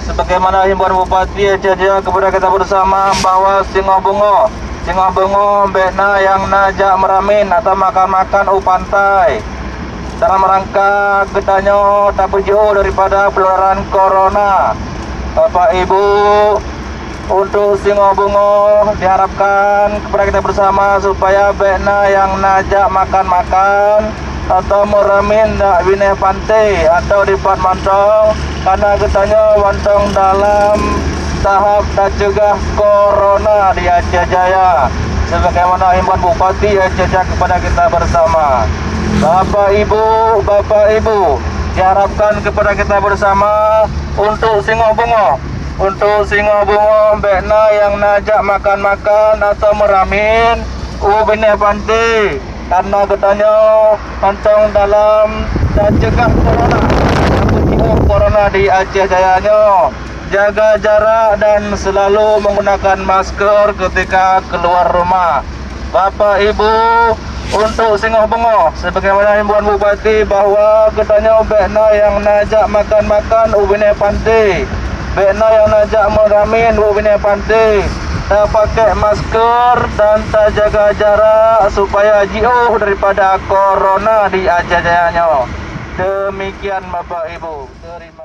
sebagaimana himbauan Bupati Aceh Jaya kepada kita bersama bahwa Singo Bungo bekna yang najak meramin atau makan-makan pantai dalam rangka gedanya tabu jauh daripada penularan corona. Bapak Ibu, untuk Singo Bungo diharapkan kepada kita bersama supaya bekna yang najak makan-makan atau meramin dak wineh pantai atau di pat mantong karena katanya wantong dalam tahap mencegah corona di Aceh Jaya sebagaimana himbauan Bupati Aceh Jaya kepada kita bersama. Bapak Ibu diharapkan kepada kita bersama untuk Singo Bungo bekna yang najak makan-makan atau meramin wineh pantai karena katanya wantong dalam mencegah corona di Aceh Jaya. Jaga jarak dan selalu menggunakan masker ketika keluar rumah. Bapak Ibu, untuk Singo Bungo sebagaimana himbauan Bupati bahwa katanya bekna yang najak makan-makan wineh pantai, bekna yang najak meramin wineh pantai, tak pakai masker dan tak jaga jarak supaya jauh daripada corona di Aceh Jaya. Demikian Bapak Ibu. Terima